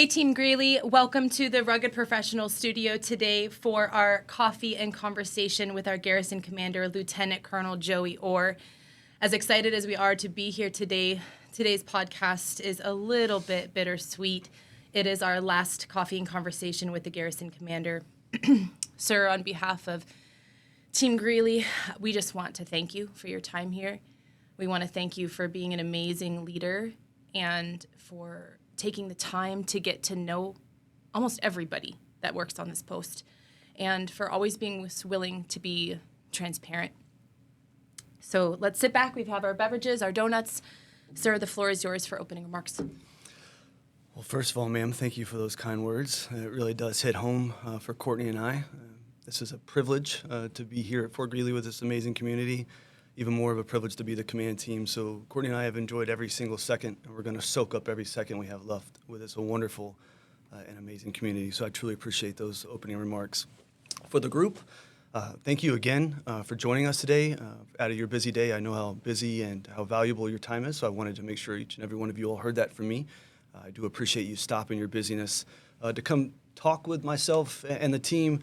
Hey, Team Greely, welcome to the Rugged Professional Studio today for our coffee and conversation with our Garrison Commander, Lieutenant Colonel Joey Orr. As excited as we are to be here today, today's podcast is a little bit bittersweet. It is our last coffee and conversation with the Garrison Commander. Sir, on behalf of Team Greely, we just want to thank you for your time here. We want to thank you for being an amazing leader and for taking the time to get to know almost everybody that works on this post, and for always being willing to be transparent. So let's sit back. We have our beverages, our donuts. Sir, the floor is yours for opening remarks. Well, first of all, ma'am, thank you for those kind words. It really does hit home for Courtney and I. This is a privilege to be here at Fort Greely with this amazing community. Even more of a privilege to be the command team. So Courtney and I have enjoyed every single second, and we're going to soak up every second we have left with this wonderful and amazing community. So I truly appreciate those opening remarks. For the group, thank you again for joining us today. Out of your busy day, I know how busy and how valuable your time is, so I wanted to make sure each and every one of you all heard that from me. I do appreciate you stopping your busyness to come talk with myself and the team,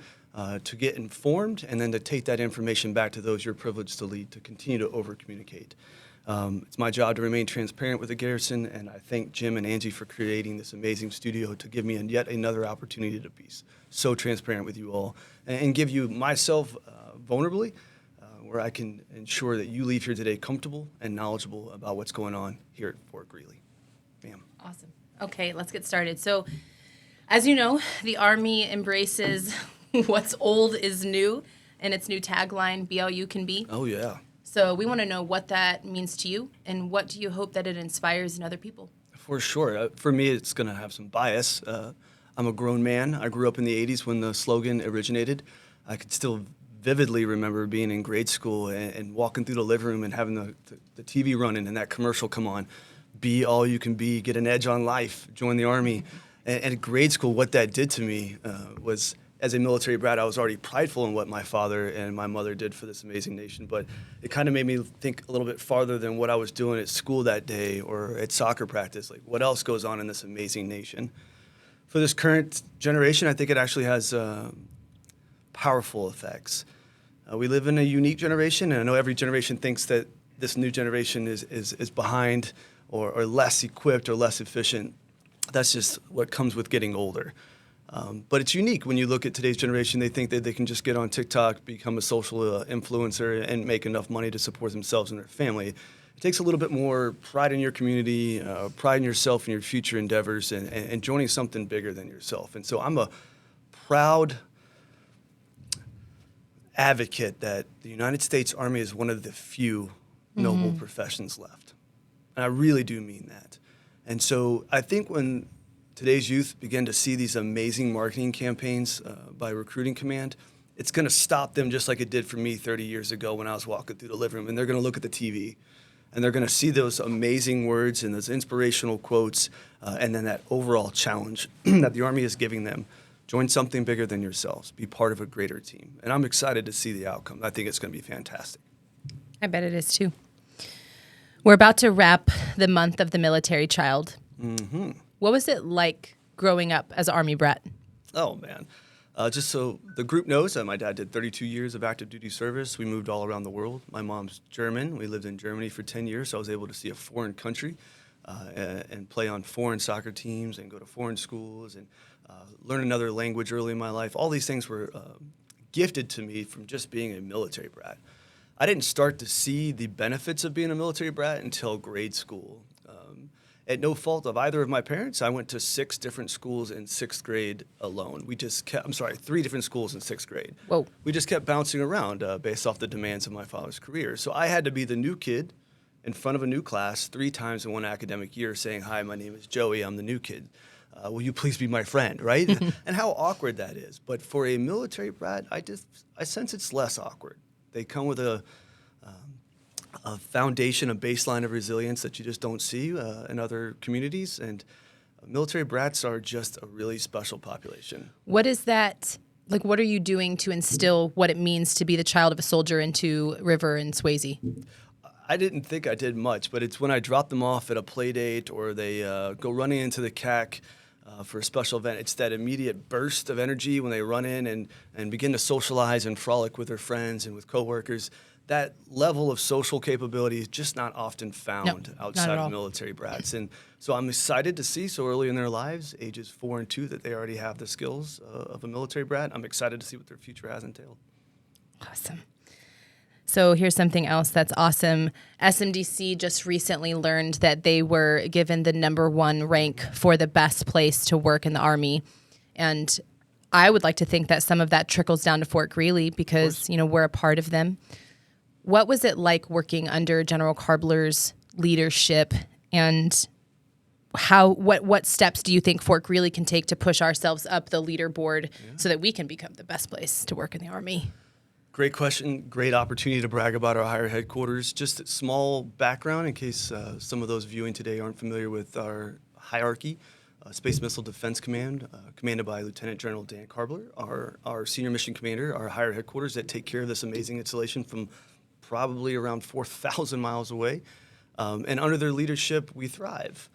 to get informed, and then to take that information back to those you're privileged to lead, to continue to over-communicate. It's my job to remain transparent with the Garrison, and I thank Jim and Angie for creating this amazing studio to give me yet another opportunity to be so transparent with you all and give you myself vulnerably, where I can ensure that you leave here today comfortable and knowledgeable about what's going on here at Fort Greely. Ma'am. Awesome. Okay, let's get started. So, as you know, the Army embraces what's old is new, and its new tagline, "Be all you can be." Oh, yeah. So we want to know what that means to you, and what do you hope that it inspires in other people? For sure. For me, it's going to have some bias. I'm a grown man. I grew up in the 80s when the slogan originated. I could still vividly remember being in grade school and walking through the living room and having the TV running and that commercial come on. Be all you can be, get an edge on life, join the Army. And at grade school, what that did to me was, as a military brat, I was already prideful in what my father and my mother did for this amazing nation, but it kind of made me think a little bit farther than what I was doing at school that day or at soccer practice. Like, what else goes on in this amazing nation? For this current generation, I think it actually has powerful effects. We live in a unique generation, and I know every generation thinks that this new generation is behind or less equipped or less efficient. That's just what comes with getting older. But it's unique when you look at today's generation. They think that they can just get on TikTok, become a social influencer, and make enough money to support themselves and their family. It takes a little bit more pride in your community, pride in yourself and your future endeavors, and joining something bigger than yourself. And so I'm a proud advocate that the United States Army is one of the few noble professions left. And I really do mean that. And so I think when today's youth begin to see these amazing marketing campaigns by Recruiting Command, it's going to stop them just like it did for me 30 years ago when I was walking through the living room. And they're going to look at the TV, and they're going to see those amazing words and those inspirational quotes, and then that overall challenge that the Army is giving them. Join something bigger than yourselves. Be part of a greater team. And I'm excited to see the outcome. I think it's going to be fantastic. I bet it is too. We're about to wrap the month of the military child. Mm-hmm. What was it like growing up as an Army brat? Oh, man. Just so the group knows, my dad did 32 years of active duty service. We moved all around the world. My mom's German. We lived in Germany for 10 years, so I was able to see a foreign country and play on foreign soccer teams and go to foreign schools and learn another language early in my life. All these things were gifted to me from just being a military brat. I didn't start to see the benefits of being a military brat until grade school. At no fault of either of my parents, I went to 6 different schools in 6th grade alone. 3 different schools in 6th grade. Whoa. We just kept bouncing around based off the demands of my father's career. So I had to be the new kid in front of a new class 3 times in one academic year saying, "Hi, my name is Joey, I'm the new kid. Will you please be my friend," right? And how awkward that is. But for a military brat, I sense it's less awkward. They come with a foundation, a baseline of resilience that you just don't see in other communities. And military brats are just a really special population. What is that? Like, what are you doing to instill what it means to be the child of a soldier into River and Swayze? I didn't think I did much, but it's when I drop them off at a play date or they go running into the CAC for a special event. It's that immediate burst of energy when they run in and begin to socialize and frolic with their friends and with coworkers. That level of social capability is just not often found outside of military brats. And so I'm excited to see so early in their lives, ages 4 and 2, that they already have the skills of a military brat. I'm excited to see what their future has entailed. Awesome. So here's something else that's awesome. SMDC just recently learned that they were given the #1 rank for the best place to work in the Army. And I would like to think that some of that trickles down to Fort Greely because, we're a part of them. What was it like working under General Karbler's leadership, and what steps do you think Fort Greely can take to push ourselves up the leaderboard so that we can become the best place to work in the Army? Great question. Great opportunity to brag about our higher headquarters. Just a small background in case some of those viewing today aren't familiar with our hierarchy. Space Missile Defense Command, commanded by Lieutenant General Dan Karbler, our senior mission commander, our higher headquarters that take care of this amazing installation from probably around 4,000 miles away. And under their leadership, we thrive.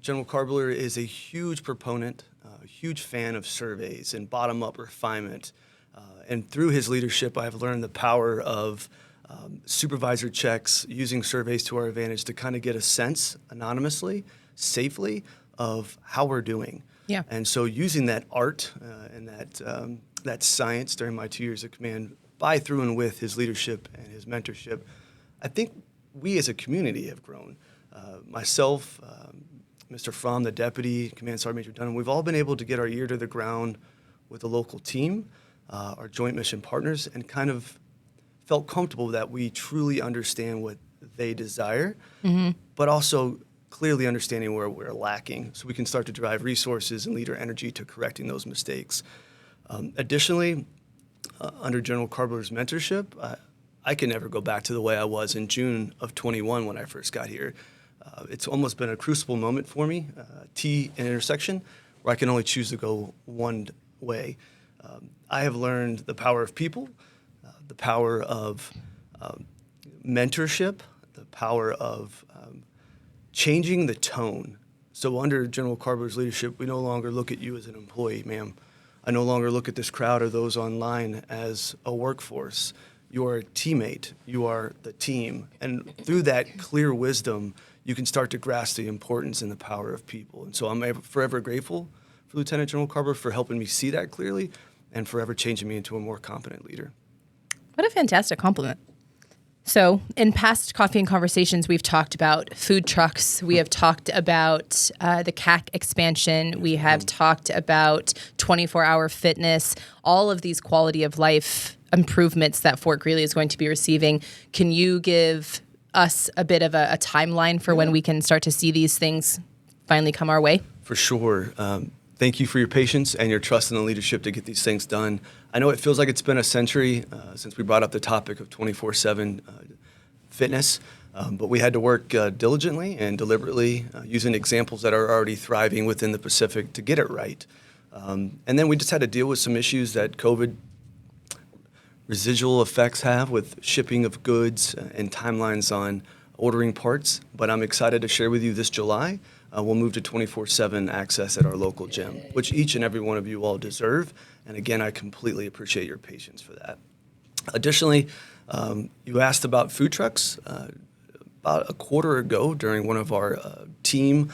General Karbler is a huge proponent, a huge fan of surveys and bottom-up refinement. And through his leadership, I've learned the power of supervisor checks, using surveys to our advantage to kind of get a sense anonymously, safely, of how we're doing. Yeah. And so using that art and that science during my 2 years of command, by, through, and with his leadership and his mentorship, I think we as a community have grown. Myself, Mr. Fromm, the deputy, Command Sergeant Major Dunham, we've all been able to get our ear to the ground with the local team, our joint mission partners, and kind of felt comfortable that we truly understand what they desire, but also clearly understanding where we're lacking so we can start to drive resources and leader energy to correcting those mistakes. Additionally, under General Karbler's mentorship, I can never go back to the way I was in June of 21 when I first got here. It's almost been a crucible moment for me, T intersection, where I can only choose to go one way. I have learned the power of people, the power of mentorship, the power of changing the tone. So under General Karbler's leadership, we no longer look at you as an employee, ma'am. I no longer look at this crowd or those online as a workforce. You are a teammate. You are the team. And through that clear wisdom, you can start to grasp the importance and the power of people. And so I'm forever grateful for Lieutenant General Karbler for helping me see that clearly and forever changing me into a more competent leader. What a fantastic compliment. So in past Coffee and Conversations, we've talked about food trucks. We have talked about the CAC expansion. We have talked about 24-hour fitness, all of these quality of life improvements that Fort Greely is going to be receiving. Can you give us a bit of a timeline for when we can start to see these things finally come our way? For sure. Thank you for your patience and your trust in the leadership to get these things done. I know it feels like it's been a century since we brought up the topic of 24/7 fitness, but we had to work diligently and deliberately using examples that are already thriving within the Pacific to get it right. And then we just had to deal with some issues that COVID residual effects have with shipping of goods and timelines on ordering parts. But I'm excited to share with you this July, we'll move to 24/7 access at our local gym, which each and every one of you all deserve. And again, I completely appreciate your patience for that. Additionally, you asked about food trucks. About a quarter ago, during one of our team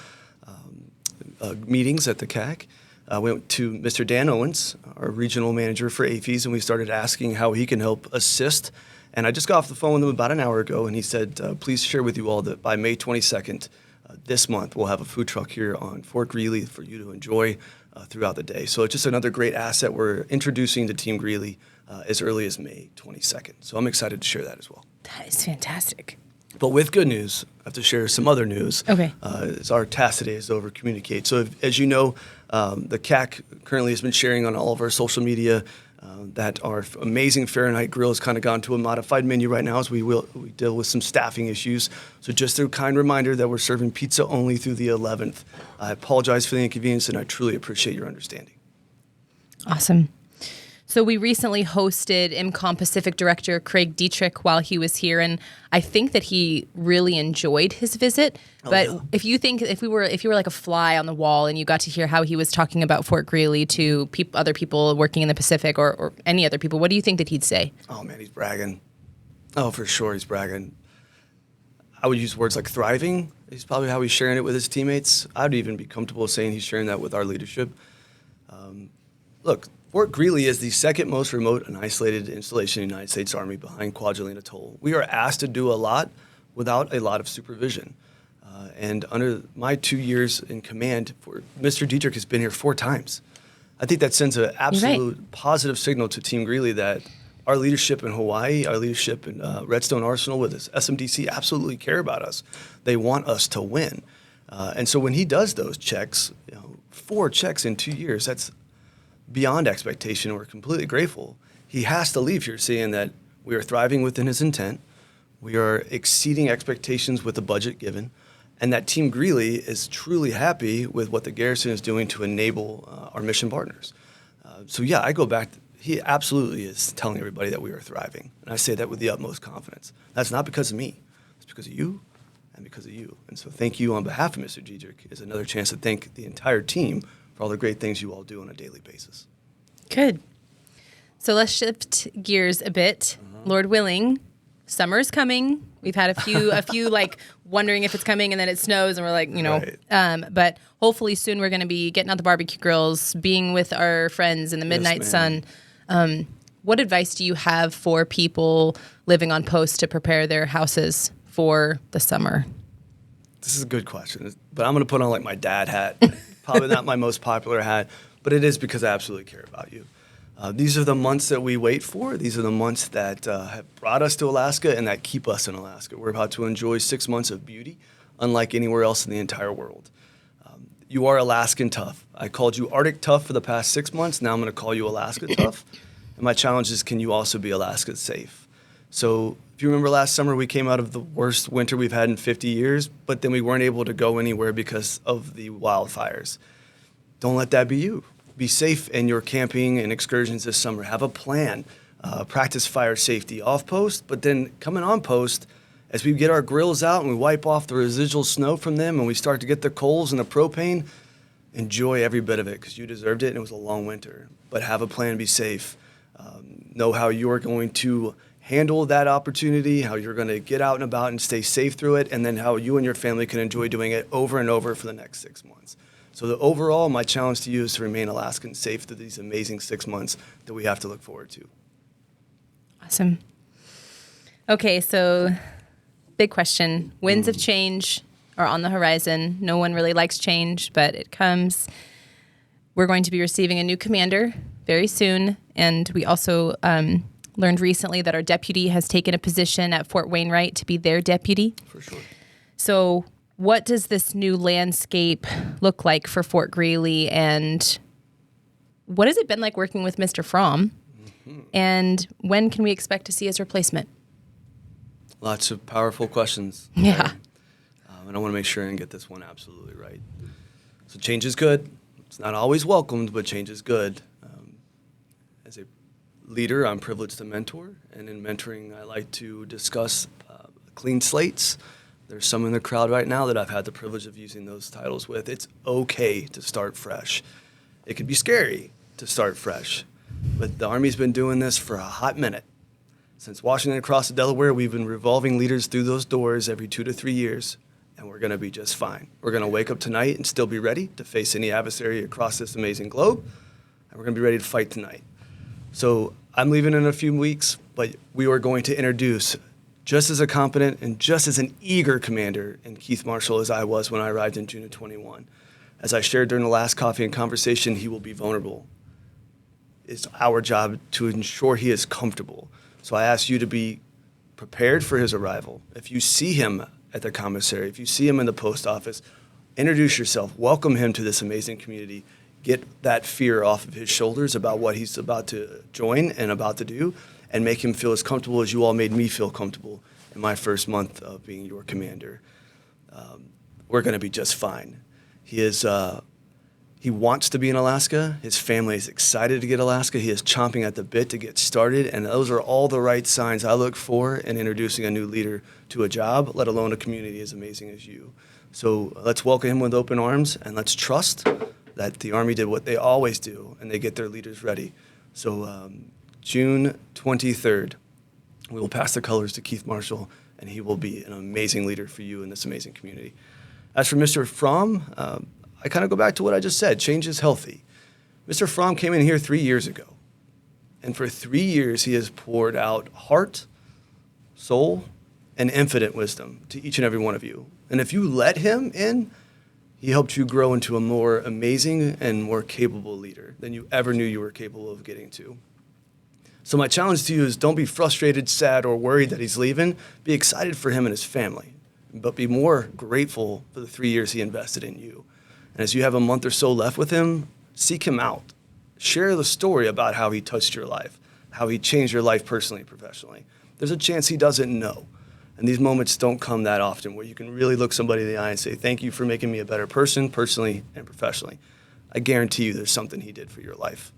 meetings at the CAC, I went to Mr. Dan Owens, our regional manager for AAFES, and we started asking how he can help assist. And I just got off the phone with him about an hour ago, and he said, please share with you all that by May 22nd, this month, we'll have a food truck here on Fort Greely for you to enjoy throughout the day. So it's just another great asset we're introducing to Team Greely as early as May 22nd. So I'm excited to share that as well. That is fantastic. But with good news, I have to share some other news. Okay. As our task today is to over-communicate. So as you know, the CAC currently has been sharing on all of our social media that our amazing Fahrenheit grill has kind of gone to a modified menu right now as we deal with some staffing issues. So just a kind reminder that we're serving pizza only through the 11th. I apologize for the inconvenience, and I truly appreciate your understanding. Awesome. So So we recently hosted IMCOM Pacific Director Craig Dietrich while he was here, and I think that he really enjoyed his visit. But yeah. if you were like a fly on the wall and you got to hear how he was talking about Fort Greely to other people working in the Pacific or any other people, what do you think that he'd say? Oh man, he's bragging. Oh, for sure, he's bragging. I would use words like thriving. Is probably how he's sharing it with his teammates. I'd even be comfortable saying he's sharing that with our leadership. Look, Fort Greely is the second most remote and isolated installation in the United States Army behind Kwajalein Atoll. We are asked to do a lot without a lot of supervision. And under my 2 years in command, Mr. Dietrich has been here 4 times. I think that sends an absolute positive signal to Team Greely that our leadership in Hawaii, our leadership in Redstone Arsenal with his SMDC absolutely care about us. They want us to win. And so when he does those checks, 4 checks in 2 years, that's beyond expectation. We're completely grateful. He has to leave here saying that we are thriving within his intent, we are exceeding expectations with the budget given, and that Team Greely is truly happy with what the garrison is doing to enable our mission partners. So yeah, I go back, he absolutely is telling everybody that we are thriving, and I say that with the utmost confidence. That's not because of me, it's because of you and because of you. And so thank you on behalf of Mr. Dietrich is another chance to thank the entire team for all the great things you all do on a daily basis. Good. So let's shift gears a bit. Lord willing, summer's coming. We've had a few like wondering if it's coming, and then it snows, and we're like, Right. But hopefully soon we're going to be getting out the barbecue grills, being with our friends in the midnight sun. What advice do you have for people living on post to prepare their houses for the summer? This is a good question, but I'm going to put on like my dad hat. Probably not my most popular hat, but it is because I absolutely care about you. These are the months that we wait for. These are the months that have brought us to Alaska and that keep us in Alaska. We're about to enjoy 6 months of beauty, unlike anywhere else in the entire world. You are Alaskan tough. I called you Arctic tough for the past 6 months. Now I'm going to call you Alaska tough. And my challenge is, can you also be Alaska safe? So if you remember last summer, we came out of the worst winter we've had in 50 years, but then we weren't able to go anywhere because of the wildfires. Don't let that be you. Be safe in your camping and excursions this summer. Have a plan. Practice fire safety off post, but then coming on post, as we get our grills out and we wipe off the residual snow from them and we start to get the coals and the propane, enjoy every bit of it because you deserved it and it was a long winter. But have a plan, be safe. Know how you're going to handle that opportunity, how you're going to get out and about and stay safe through it, and then how you and your family can enjoy doing it over and over for the next 6 months. So overall, my challenge to you is to remain Alaskan safe through these amazing 6 months that we have to look forward to. Awesome. Okay, so big question. Winds of change are on the horizon. No one really likes change, but it comes. We're going to be receiving a new commander very soon, and we also learned recently that our deputy has taken a position at Fort Wainwright to be their deputy. For sure. So what does this new landscape look like for Fort Greely, and what has it been like working with Mr. Fromm? Mm-hmm. And when can we expect to see his replacement? Lots of powerful questions. Yeah. And I want to make sure and get this one absolutely right. So change is good. It's not always welcomed, but change is good. As a leader, I'm privileged to mentor, and in mentoring, I like to discuss clean slates. There's some in the crowd right now that I've had the privilege of using those titles with. It's okay to start fresh. It can be scary to start fresh, but the Army's been doing this for a hot minute. Since Washington across the Delaware, we've been revolving leaders through those doors every 2 to 3 years, and we're going to be just fine. We're going to wake up tonight and still be ready to face any adversary across this amazing globe, and we're going to be ready to fight tonight. So I'm leaving in a few weeks, but we are going to introduce just as a competent and just as an eager commander in Keith Marshall as I was when I arrived in June of 21. As I shared during the last coffee and conversation, he will be vulnerable. It's our job to ensure he is comfortable. So I ask you to be prepared for his arrival. If you see him at the commissary, if you see him in the post office, introduce yourself, welcome him to this amazing community, get that fear off of his shoulders about what he's about to join and about to do, and make him feel as comfortable as you all made me feel comfortable in my first month of being your commander. We're going to be just fine. He is He wants to be in Alaska. His family is excited to get Alaska. He is chomping at the bit to get started. And those are all the right signs I look for in introducing a new leader to a job, let alone a community as amazing as you. So let's welcome him with open arms, and let's trust that the Army did what they always do, and they get their leaders ready. So June 23rd, we will pass the colors to Keith Marshall, and he will be an amazing leader for you in this amazing community. As for Mr. Fromm, I kind of go back to what I just said. Change is healthy. Mr. Fromm came in here 3 years ago, and for 3 years he has poured out heart, soul, and infinite wisdom to each and every one of you. And if you let him in, he helped you grow into a more amazing and more capable leader than you ever knew you were capable of getting to. So my challenge to you is don't be frustrated, sad, or worried that he's leaving. Be excited for him and his family, but be more grateful for the 3 years he invested in you. And as you have a month or so left with him, seek him out. Share the story about how he touched your life, how he changed your life personally and professionally. There's a chance he doesn't know. And these moments don't come that often where you can really look somebody in the eye and say, thank you for making me a better person, personally and professionally. I guarantee you there's something he did for your life.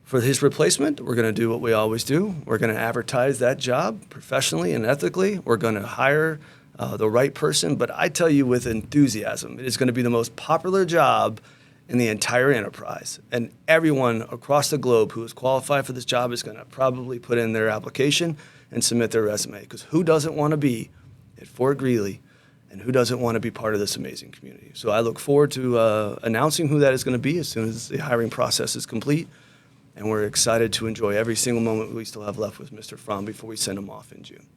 For his replacement, we're going to do what we always do. We're going to advertise that job professionally and ethically. We're going to hire the right person, but I tell you with enthusiasm, it is going to be the most popular job in the entire enterprise. And everyone across the globe who is qualified for this job is going to probably put in their application and submit their resume, because who doesn't want to be at Fort Greely, and who doesn't want to be part of this amazing community? So I look forward to announcing who that is going to be as soon as the hiring process is complete, and we're excited to enjoy every single moment we still have left with Mr. Fromm before we send him off in June.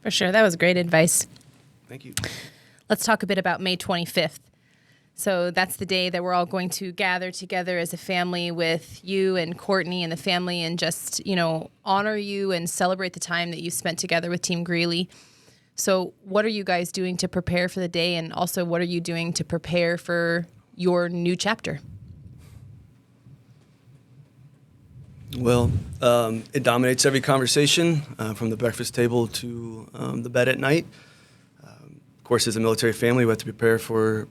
For sure. That was great advice. Thank you. Let's talk a bit about May 25th. So that's the day that we're all going to gather together as a family with you and Courtney and the family, and just, honor you and celebrate the time that you spent together with Team Greely. So what are you guys doing to prepare for the day? And also, what are you doing to prepare for your new chapter? Well, it dominates every conversation, from the breakfast table to the bed at night. Of course, as a military family, we have to prepare for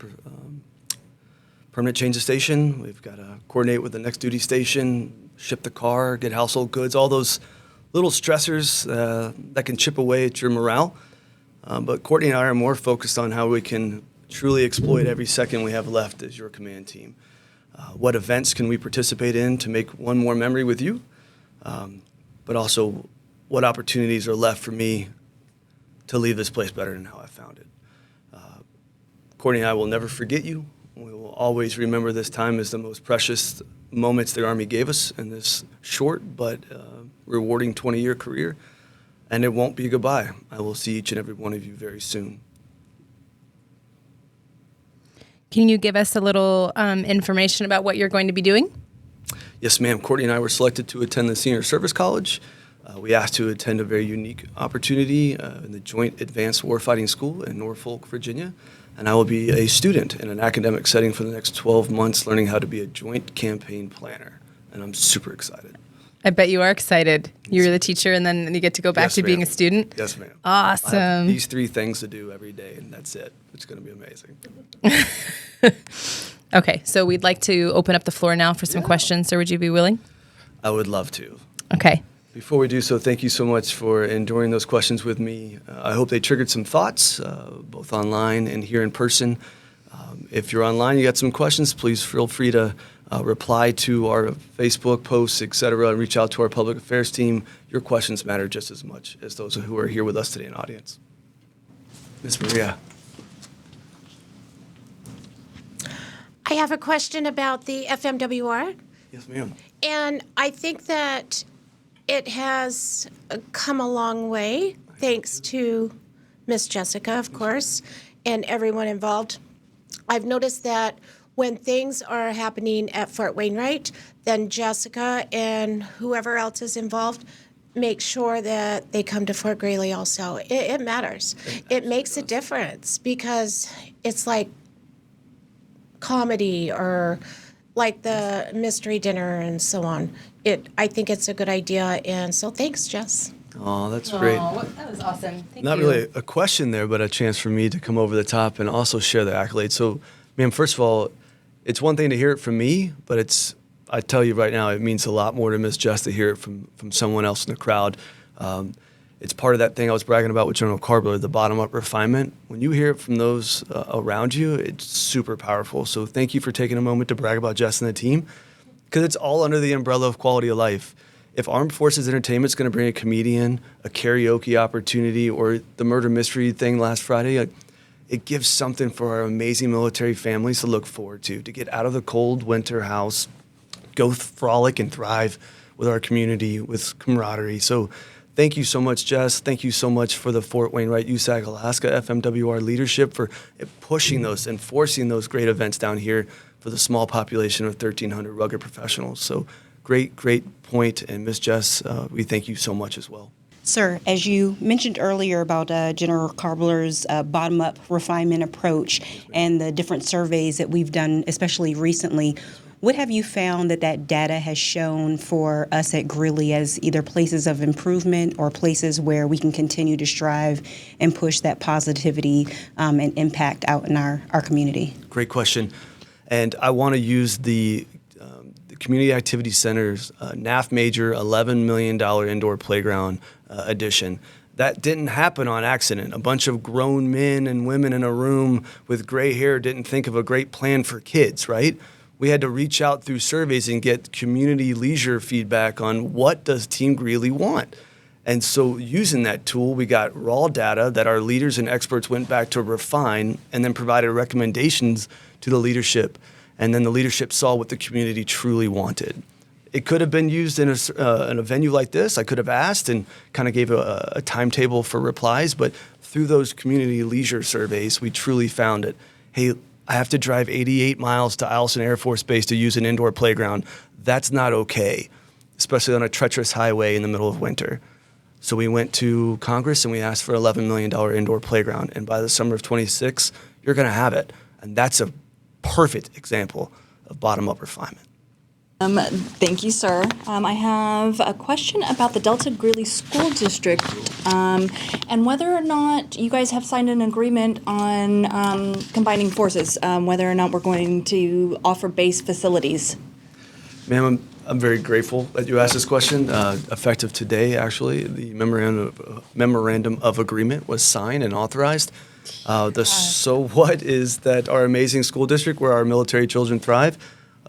permanent change of station. We've got to coordinate with the next duty station, ship the car, get household goods, all those little stressors that can chip away at your morale. But Courtney and I are more focused on how we can truly exploit every second we have left as your command team. What events can we participate in to make one more memory with you? But also, what opportunities are left for me to leave this place better than how I found it? Courtney and I will never forget you. We will always remember this time as the most precious moments the Army gave us in this short but rewarding 20-year career. And it won't be goodbye. I will see each and every one of you very soon. Can you give us a little information about what you're going to be doing? Yes, ma'am. Courtney and I were selected to attend the Senior Service College. We asked to attend a very unique opportunity in the Joint Advanced Warfighting School in Norfolk, Virginia. And I will be a student in an academic setting for the next 12 months, learning how to be a joint campaign planner. And I'm super excited. I bet you are excited. You're the teacher, and then you get to go back to being a student? Yes, ma'am. Awesome. I have these 3 things to do every day, and that's it. It's going to be amazing. Okay, so we'd like to open up the floor now for some questions. So would you be willing? I would love to. Okay. Before we do so, thank you so much for enduring those questions with me. I hope they triggered some thoughts, both online and here in person. If you're online, you got some questions, please feel free to reply to our Facebook posts, etc., and reach out to our public affairs team. Your questions matter just as much as those who are here with us today in audience. Ms. Maria. I have a question about the FMWR. Yes, ma'am. And I think that it has come a long way, thanks to Miss Jessica, of course, and everyone involved. I've noticed that when things are happening at Fort Wainwright, then Jessica and whoever else is involved make sure that they come to Fort Greely also. It matters. It makes a difference, because it's like comedy or like the mystery dinner and so on. I think it's a good idea, and so thanks, Jess. Oh, that's great. That was awesome. Thank Not you. really a question there, but a chance for me to come over the top and also share the accolades. So, ma'am, first of all, it's one thing to hear it from me, but I tell you right now, it means a lot more to Miss Jess to hear it from someone else in the crowd. It's part of that thing I was bragging about with General Carbler, the bottom-up refinement. When you hear it from those around you, it's super powerful. So thank you for taking a moment to brag about Jess and the team, because it's all under the umbrella of quality of life. If Armed Forces Entertainment is going to bring a comedian, a karaoke opportunity, or the murder mystery thing last Friday, it gives something for our amazing military families to look forward to get out of the cold winter house, go frolic and thrive with our community, with camaraderie. So thank you so much, Jess. Thank you so much for the Fort Wainwright, USAC, Alaska, FMWR leadership for pushing those, enforcing those great events down here for the small population of 1,300 rugged professionals. So great point. And Ms. Jess, we thank you so much as well. Sir, as you mentioned earlier about General Carbler's bottom-up refinement approach and the different surveys that we've done, especially recently, what have you found that data has shown for us at Greely as either places of improvement or places where we can continue to strive and push that positivity and impact out in our community? Great question. And I want to use the Community Activity Center's NAF Major $11 million indoor playground addition. That didn't happen on accident. A bunch of grown men and women in a room with gray hair didn't think of a great plan for kids, right? We had to reach out through surveys and get community leisure feedback on what does Team Greely want. And so using that tool, we got raw data that our leaders and experts went back to refine and then provided recommendations to the leadership. And then the leadership saw what the community truly wanted. It could have been used in a venue like this. I could have asked and kind of gave a timetable for replies, but through those community leisure surveys, we truly found it. Hey, I have to drive 88 miles to Eielson Air Force Base to use an indoor playground. That's not okay, especially on a treacherous highway in the middle of winter. So we went to Congress and we asked for $11 million indoor playground. And by the summer of 26, you're going to have it. And that's a perfect example of bottom-up refinement. Thank you, sir. I have a question about the Delta Greely School District and whether or not you guys have signed an agreement on combining forces, whether or not we're going to offer base facilities. Ma'am, I'm very grateful that you asked this question. Effective today, actually, the memorandum of agreement was signed and authorized. So what is that our amazing school district where our military children thrive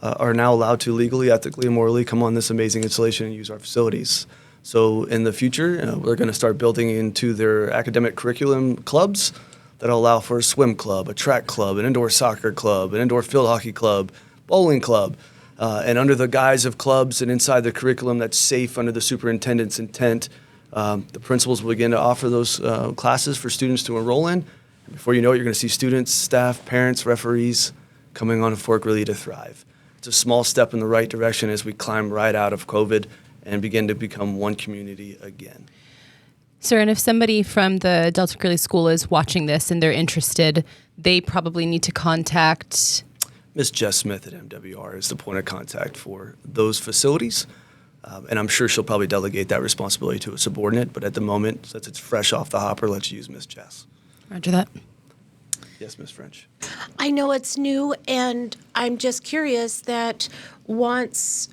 are now allowed to legally, ethically, and morally come on this amazing installation and use our facilities. So in the future, we're going to start building into their academic curriculum clubs that'll allow for a swim club, a track club, an indoor soccer club, an indoor field hockey club, bowling club. And under the guise of clubs and inside the curriculum that's safe under the superintendent's intent, the principals will begin to offer those classes for students to enroll in. And before you know it, you're going to see students, staff, parents, referees coming on to Fort Greely to thrive. It's a small step in the right direction as we climb right out of COVID and begin to become one community again. Sir, and if somebody from the Delta Greely School is watching this and they're interested, they probably need to contact Ms. Jess Smith at MWR is the point of contact for those facilities. And I'm sure she'll probably delegate that responsibility to a subordinate. But at the moment, since it's fresh off the hopper, let's use Ms. Jess. Roger that. Yes, Ms. French. I know it's new, and I'm just curious that once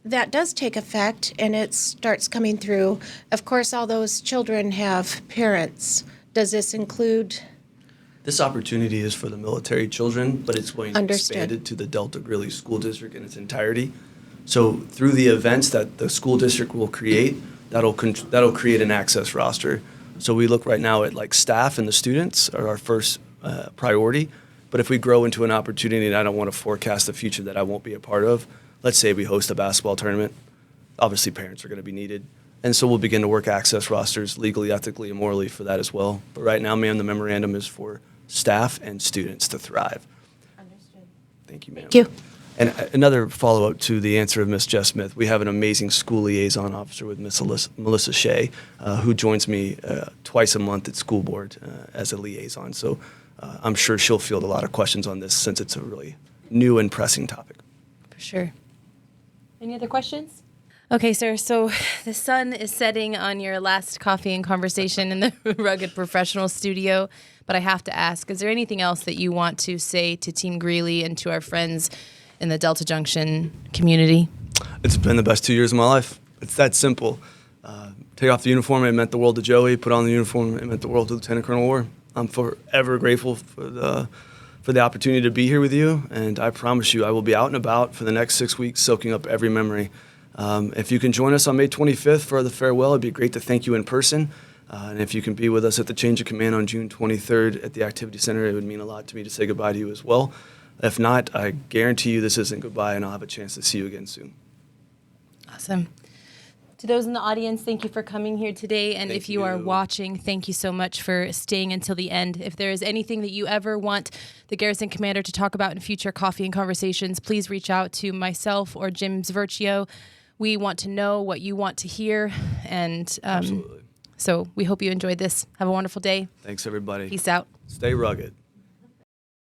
that does take effect and it starts coming through, of course, all those children have parents. Does this include? This opportunity is for the military children, but it's going to be Understood. expanded to the Delta Greely School District in its entirety. So through the events that the school district will create, that'll create an access roster. So we look right now at like staff and the students are our first priority. But if we grow into an opportunity, and I don't want to forecast the future that I won't be a part of, let's say we host a basketball tournament, obviously parents are going to be needed. And so we'll begin to work access rosters legally, ethically, and morally for that as well. But right now, ma'am, the memorandum is for staff and students to thrive. Understood. Thank you, ma'am. Thank you. And another follow-up to the answer of Ms. Jess Smith, we have an amazing school liaison officer with Ms. Melissa Shea, who joins me twice a month at school board as a liaison. So I'm sure she'll field a lot of questions on this since it's a really new and pressing topic. For sure. Any other questions? Okay, sir. So the sun is setting on your last coffee and conversation in the Rugged Professional Studio. But I have to ask, is there anything else that you want to say to Team Greely and to our friends in the Delta Junction community? It's been the best 2 years of my life. It's that simple. Take off the uniform, it meant the world to Joey. Put on the uniform, it meant the world to Lieutenant Colonel Orr. I'm forever grateful for the opportunity to be here with you, and I promise you I will be out and about for the next 6 weeks soaking up every memory. If you can join us on May 25th for the farewell, it'd be great to thank you in person. And if you can be with us at the Change of Command on June 23rd at the Activity Center, it would mean a lot to me to say goodbye to you as well. If not, I guarantee you this isn't goodbye, and I'll have a chance to see you again soon. Awesome. To those in the audience, thank you for coming here today. And if you are watching, thank you so much for staying until the end. If there is anything that you ever want the Garrison Commander to talk about in future coffee and conversations, please reach out to myself or Jim Zverchio. We want to know what you want to hear. And Absolutely. so we hope you enjoyed this. Have a wonderful day. Thanks, everybody. Peace out. Stay rugged.